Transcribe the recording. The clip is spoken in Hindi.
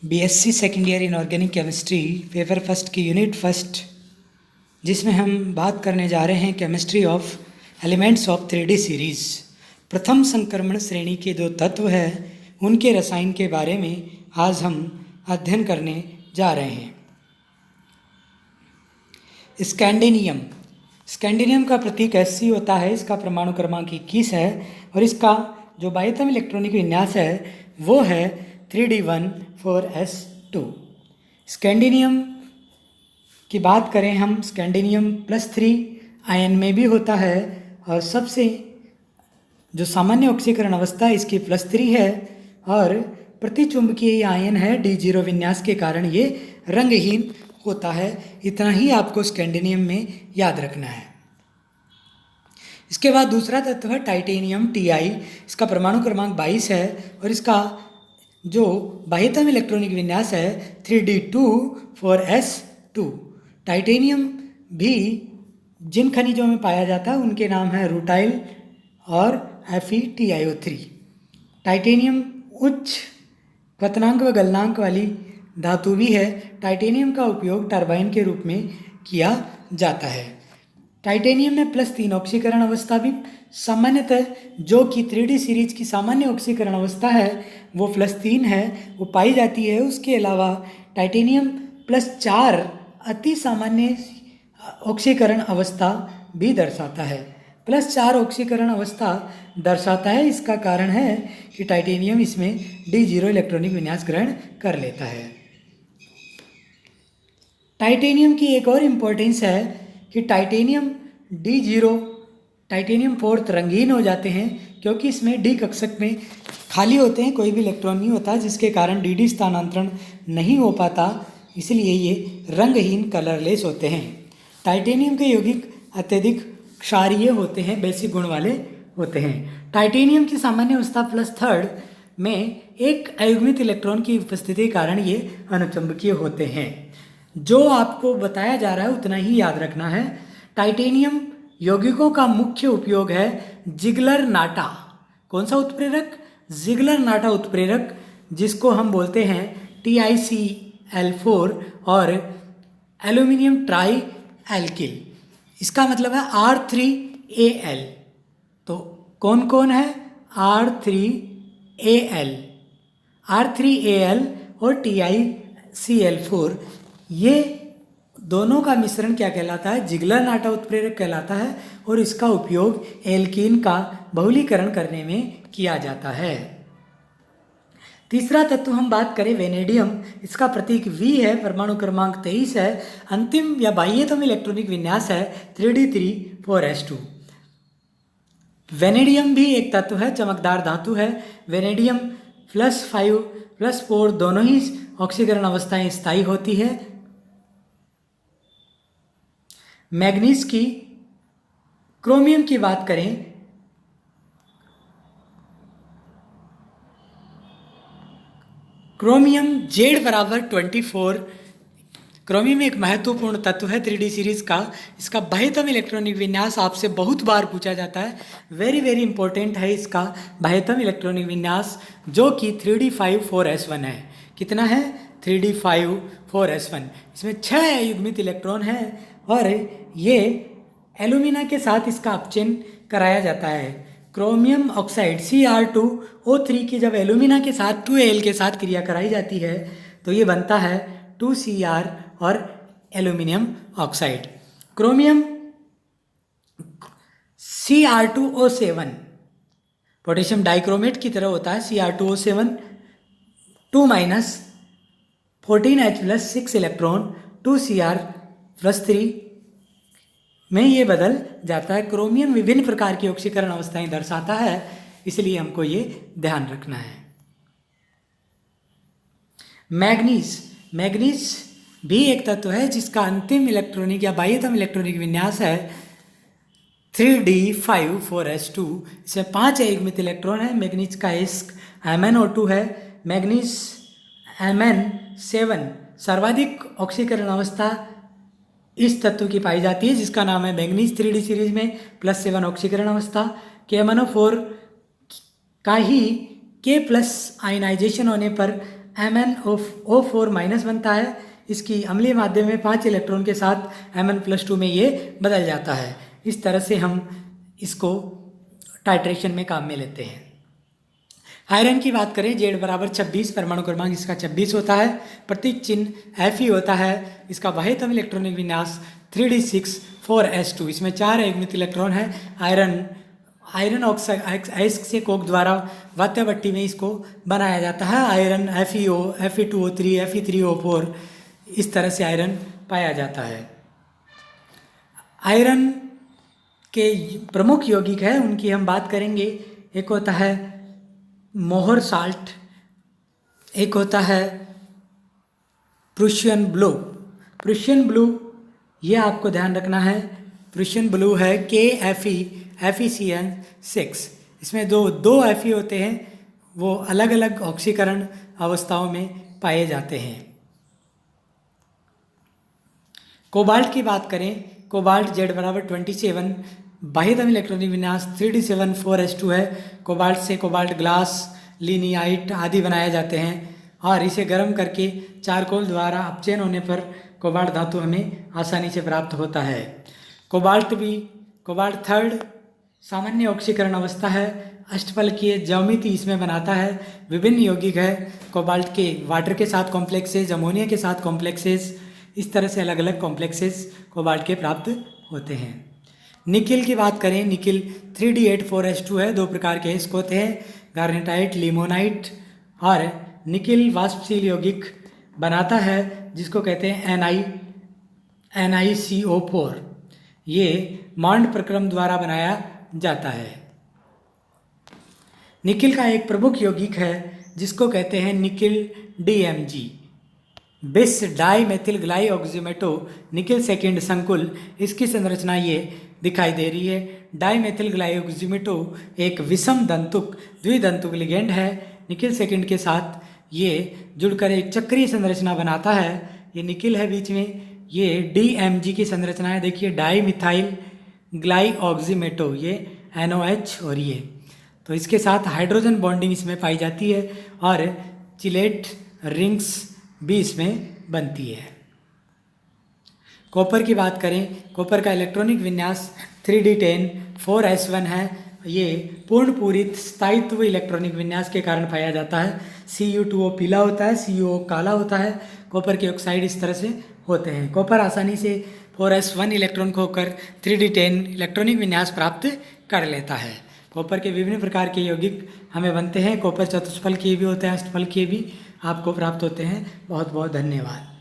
BSc second year in organic chemistry paper first की यूनिट फर्स्ट, जिसमें हम बात करने जा रहे हैं chemistry of elements of 3D series. प्रथम संक्रमण श्रेणी के जो तत्व हैं उनके रसायन के बारे में आज हम अध्ययन करने जा रहे हैं। स्कैंडिनियम, स्कैंडिनियम का प्रतीक Sc होता है। इसका परमाणु क्रमांक 21 है और इसका जो बाह्यतम इलेक्ट्रॉनिक विन्यास है वो है 3D14S2। स्कैंडिनियम की बात करें हम, स्कैंडिनियम +3 आयन में भी होता है और सबसे जो सामान्य ऑक्सीकरण अवस्था इसकी +3 है और प्रतिचुंबकीय आयन है। D0 विन्यास के कारण ये रंगहीन होता है। इतना ही आपको स्कैंडिनियम में याद रखना है। इसके बाद दूसरा तत्व है टाइटेनियम Ti। इसका परमाणु क्रमांक 22 है और इसका जो बाह्यतम इलेक्ट्रॉनिक विन्यास है 3D24S2। टाइटेनियम भी जिन खनिजों में पाया जाता है उनके नाम है रूटाइल और FeTiO3। टाइटेनियम उच्च क्वथनांक व गलनांक वाली धातु भी है। टाइटेनियम का उपयोग टरबाइन के रूप में किया जाता है। टाइटेनियम में +3 ऑक्सीकरण अवस्था भी सामान्यतः जो कि 3D सीरीज की सामान्य ऑक्सीकरण अवस्था है वो +3 है, वो पाई जाती है। उसके अलावा टाइटेनियम +4 अति सामान्य ऑक्सीकरण अवस्था भी दर्शाता है। +4 ऑक्सीकरण अवस्था दर्शाता है, इसका कारण है कि टाइटेनियम इसमें D0 इलेक्ट्रॉनिक विन्यास ग्रहण कर लेता है। टाइटेनियम की एक और इम्पोर्टेंस है कि टाइटेनियम D0 टाइटेनियम 4 रंगीन हो जाते हैं क्योंकि इसमें D कक्षक में खाली होते हैं, कोई भी इलेक्ट्रॉन नहीं होता, जिसके कारण DD स्थानांतरण नहीं हो पाता, इसलिए ये रंगहीन कलरलेस होते हैं। टाइटेनियम के यौगिक अत्यधिक क्षारीय होते हैं, बेसिक गुण वाले होते हैं। टाइटेनियम की सामान्य अवस्था +3 में एक अयुग्मित इलेक्ट्रॉन की उपस्थिति के कारण ये अनुचंबकीय होते हैं। जो आपको बताया जा रहा है उतना ही याद रखना है। टाइटेनियम यौगिकों का मुख्य उपयोग है जिगलर नाटा। कौन सा उत्प्रेरक? जिगलर नाटा उत्प्रेरक, जिसको हम बोलते हैं TiCl4 और एल्यूमिनियम ट्राई एल्किल। इसका मतलब है R3Al। तो कौन कौन है? R3Al और TiCl4, ये दोनों का मिश्रण क्या कहलाता है? जिगलर नाटा उत्प्रेरक कहलाता है और इसका उपयोग एल्कीन का बहुलीकरण करने में किया जाता है। तीसरा तत्व हम बात करें वेनेडियम, इसका प्रतीक V है, परमाणु क्रमांक 23 है, अंतिम या बाह्यतम इलेक्ट्रॉनिक विन्यास है 3D34S2। वेनेडियम भी एक तत्व है, चमकदार धातु है। वेनेडियम +5 +4 दोनों ही ऑक्सीकरण अवस्थाएं स्थायी होती है। मैग्नीज की क्रोमियम की बात करें, क्रोमियम Z = 24। क्रोमियम एक महत्वपूर्ण तत्व है 3D सीरीज का। इसका बाह्यतम इलेक्ट्रॉनिक विन्यास आपसे बहुत बार पूछा जाता है, वेरी इंपॉर्टेंट है इसका बाह्यतम इलेक्ट्रॉनिक विन्यास, जो कि 3D5,4S1 है। कितना है? 3D5,4S1। इसमें 6 अयुग्मित इलेक्ट्रॉन है और ये एल्यूमिना के साथ इसका अपचयन कराया जाता है। क्रोमियम ऑक्साइड Cr2O3 की जब एल्यूमिना के साथ 2Al के साथ क्रिया कराई जाती है तो ये बनता है 2Cr और aluminium oxide. Chromium Cr2O7 potassium dichromate की तरह होता है। Cr2O7 2 14H+6 इलेक्ट्रॉन 2Cr+3 में ये बदल जाता है। क्रोमियम विभिन्न प्रकार की ऑक्सीकरण अवस्थाएं दर्शाता है, इसलिए हमको ये ध्यान रखना है। मैग्नीज भी एक तत्व है जिसका अंतिम इलेक्ट्रॉनिक या बाह्यतम इलेक्ट्रॉनिक विन्यास है 3D5,4S2। इसमें 5 अयुग्मित इलेक्ट्रॉन है। मैग्नीज का MnO2 है। मैग्नीज Mn7 सर्वाधिक ऑक्सीकरण अवस्था इस तत्व की पाई जाती है, जिसका नाम है मैग्नीज। 3D सीरीज में +7 ऑक्सीकरण अवस्था। KMnO4 का ही K+ आयनाइजेशन होने पर MnO4 माइनस बनता है। इसकी अम्लीय माध्यम में 5 इलेक्ट्रॉन के साथ Mn+2 में ये बदल जाता है। इस तरह से हम इसको टाइट्रेशन में काम में लेते हैं। आयरन की बात करें, Z बराबर 26, परमाणु क्रमांक इसका 26 होता है, प्रतीक चिन्ह Fe होता है। इसका बाह्यतम इलेक्ट्रॉनिक विन्यास 3d6 4s2, इसमें 4 युग्मित इलेक्ट्रॉन है। आयरन ऑक्साइड से कोक द्वारा वात्या भट्टी में इसको बनाया जाता है। आयरन FeO, Fe2O3, Fe3O4, इस तरह से आयरन पाया जाता है। आयरन के प्रमुख यौगिक है, उनकी हम बात करेंगे। एक होता है मोहर साल्ट, एक होता है प्रूशियन ब्लू। प्रूशियन ब्लू ये आपको ध्यान रखना है, प्रूशियन ब्लू है KFeCN6। इसमें दो Fe होते हैं, वो अलग अलग ऑक्सीकरण अवस्थाओं में पाए जाते हैं। कोबाल्ट की बात करें, कोबाल्ट Z बराबर 27, बाह्यतम इलेक्ट्रॉनिक विन्यास 3d7 4s2 है। कोबाल्ट से कोबाल्ट ग्लास, लिनियाइट आदि बनाए जाते हैं और इसे गर्म करके चारकोल द्वारा अपचयन होने पर कोबाल्ट धातु हमें आसानी से प्राप्त होता है। कोबाल्ट थर्ड सामान्य ऑक्सीकरण अवस्था है। अष्टफलकीय ज्यामिति इसमें बनाता है। विभिन्न यौगिक है कोबाल्ट के, वाटर के साथ कॉम्प्लेक्सेस, अमोनिया के साथ कॉम्प्लेक्सेस, इस तरह से अलग अलग कॉम्प्लेक्सेस कोबाल्ट के प्राप्त होते हैं। निकिल की बात करें, निकिल 3d8 4s2 है। 2 प्रकार के इसको होते हैं, गार्नेटाइट, लिमोनाइट। और निकिल वाष्पशील यौगिक बनाता है जिसको कहते हैं NiCO4। ये मॉन्ड प्रक्रम द्वारा बनाया जाता है। निकिल का एक प्रमुख यौगिक है जिसको कहते हैं निकिल DMG, बिस डाई मेथिल ग्लाई ऑक्सीमेटो निकिल सेकेंड संकुल। इसकी संरचना ये दिखाई दे रही है। डाई मेथिल ग्लाई ऑक्सीमेटो एक विषम दंतुक द्विदंतुक लिगेंड है। निकिल सेकेंड के साथ ये जुड़कर एक चक्रीय संरचना बनाता है। ये निकिल है बीच में, ये DMG की संरचना है। देखिए डाई मिथाइल ग्लाई ऑक्सीमेटो, ये NOH और ये, तो इसके साथ हाइड्रोजन बॉन्डिंग इसमें पाई जाती है और चिलेट रिंग्स भी इसमें बनती है। कॉपर की बात करें, कॉपर का इलेक्ट्रॉनिक विन्यास 3d10 4s1 है। ये पूर्ण पूरित स्थायित्व इलेक्ट्रॉनिक विन्यास के कारण पाया जाता है। Cu2O पीला होता है, CuO काला होता है। कॉपर के ऑक्साइड इस तरह से होते हैं। कॉपर आसानी से 4s1 इलेक्ट्रॉन खोकर 3d10 इलेक्ट्रॉनिक विन्यास प्राप्त कर लेता है। कॉपर के विभिन्न प्रकार के यौगिक हमें बनते हैं। कॉपर चतुष्फलकीय भी होते हैं, अष्टफलकीय भी आपको प्राप्त होते हैं। बहुत बहुत धन्यवाद।